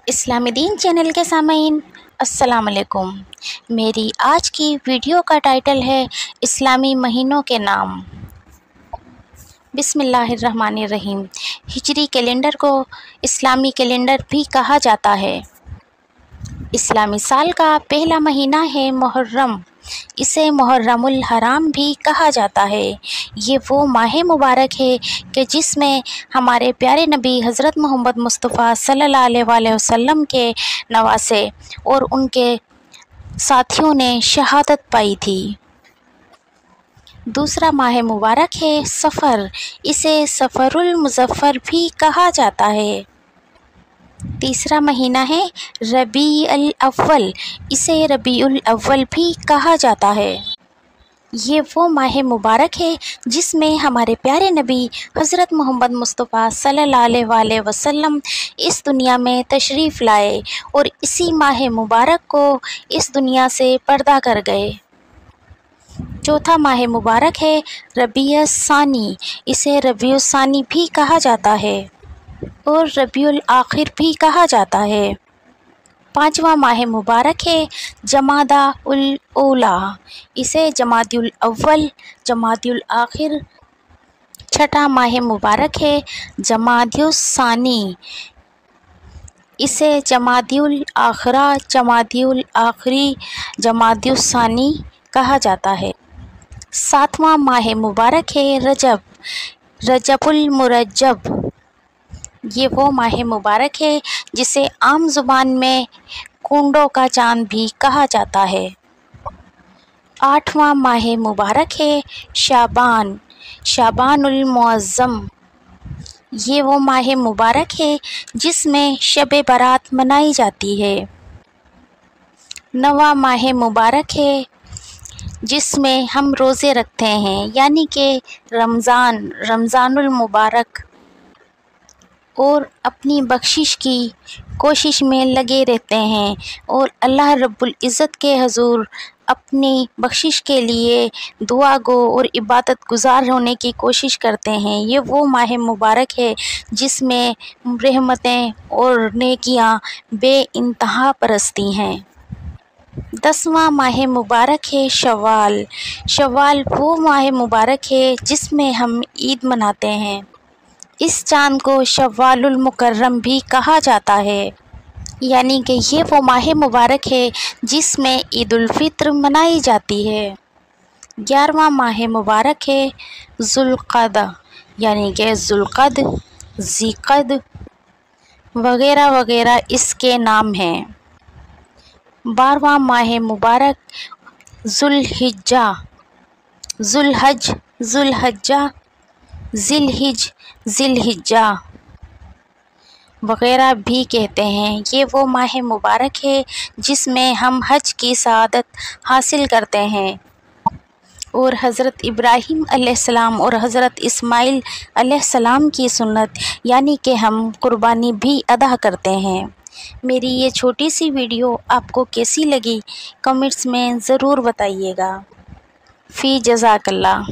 اسلامی دین چینل کے سامعین السلام علیکم۔ میری آج کی ویڈیو کا ٹائٹل ہے اسلامی مہینوں کے نام۔ بسم اللہ الرحمن الرحیم۔ ہجری کیلنڈر کو اسلامی کیلنڈر بھی کہا جاتا ہے۔ اسلامی سال کا پہلا مہینہ ہے محرم، اسے محرم الحرام بھی کہا جاتا ہے۔ یہ وہ ماہ مبارک ہے کہ جس میں ہمارے پیارے نبی حضرت محمد مصطفیٰ صلی اللہ علیہ وسلم کے نواسے اور ان کے ساتھیوں نے شہادت پائی تھی۔ دوسرا ماہ مبارک ہے صفر، اسے صفر المظفر بھی کہا جاتا ہے۔ تیسرا مہینہ ہے ربیع الاول، اسے ربیع الاول بھی کہا جاتا ہے۔ یہ وہ ماہ مبارک ہے جس میں ہمارے پیارے نبی حضرت محمد مصطفیٰ صلی اللہ علیہ وسلم اس دنیا میں تشریف لائے اور اسی ماہ مبارک کو اس دنیا سے پردہ کر گئے۔ چوتھا ماہ مبارک ہے ربیع الثانی، اسے ربیع الثانی بھی کہا جاتا ہے اور ربیع الآخر بھی کہا جاتا ہے۔ پانچواں ماہ مبارک ہے جمادی الاولیٰ، اسے جمادی الاول، جمادی الآخر۔ چھٹا ماہ مبارک ہے جمادی الثانی، اسے جمادی الآخرہ، جمادی الآخری، جمادی الثانی کہا جاتا ہے۔ ساتواں ماہ مبارک ہے رجب، رجب المرجب۔ یہ وہ ماہ مبارک ہے جسے عام زبان میں کنڈوں کا چاند بھی کہا جاتا ہے۔ آٹھواں ماہ مبارک ہے شعبان، شعبان المعظم۔ یہ وہ ماہ مبارک ہے جس میں شب برات منائی جاتی ہے۔ نواں ماہ مبارک ہے جس میں ہم روزے رکھتے ہیں، یعنی کہ رمضان المبارک، اور اپنی بخشش کی کوشش میں لگے رہتے ہیں اور اللہ رب العزت کے حضور اپنی بخشش کے لیے دعا گو اور عبادت گزار ہونے کی کوشش کرتے ہیں۔ یہ وہ ماہ مبارک ہے جس میں رحمتیں اور نیکیاں بے انتہا برستی ہیں۔ 10واں ماہ مبارک ہے شوال، شوال وہ ماہ مبارک ہے جس میں ہم عید مناتے ہیں۔ اس چاند کو شوال المکرم بھی کہا جاتا ہے، یعنی کہ یہ وہ ماہ مبارک ہے جس میں عید الفطر منائی جاتی ہے۔ 11واں ماہ مبارک ہے ذوالقعدہ، یعنی کہ ذوالقعد، ذیقعد وغیرہ وغیرہ اس کے نام ہیں۔ 12واں ماہ مبارک ذوالحجہ، ذوالحج، ذوالحجہ، ذی الحج، ذی الحجہ وغیرہ بھی کہتے ہیں۔ یہ وہ ماہ مبارک ہے جس میں ہم حج کی سعادت حاصل کرتے ہیں اور حضرت ابراہیم علیہ السلام اور حضرت اسماعیل علیہ السلام کی سنت یعنی کہ ہم قربانی بھی ادا کرتے ہیں۔ میری یہ چھوٹی سی ویڈیو آپ کو کیسی لگی کمنٹس میں ضرور بتائیے گا۔ فی جزاک اللہ۔